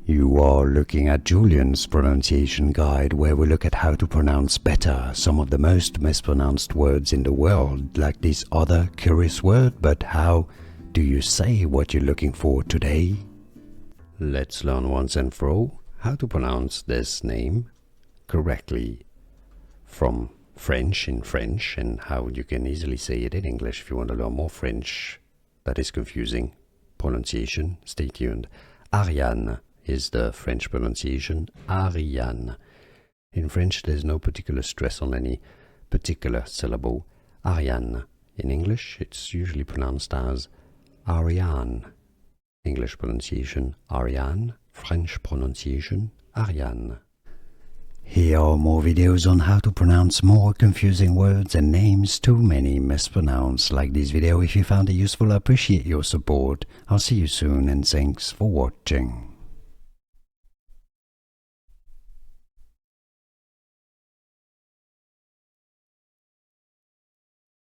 You are looking at Julian's pronunciation guide, where we look at how to pronounce better some of the most mispronounced words in the world, like this other curious word. But how do you say what you're looking for today? Let's learn once and for all how to pronounce this name correctly. From French in French, and how you can easily say it in English if you want to learn more French that is confusing pronunciation. Stay tuned. Arianne is the French pronunciation. Arianne. In French, there's no particular stress on any particular syllable. Arianne. In English, it's usually pronounced as Arianne. English pronunciation Arianne. French pronunciation Arianne. Here are more videos on how to pronounce more confusing words and names too many mispronounced. Like this video if you found it useful. I appreciate your support. I'll see you soon, and thanks for watching.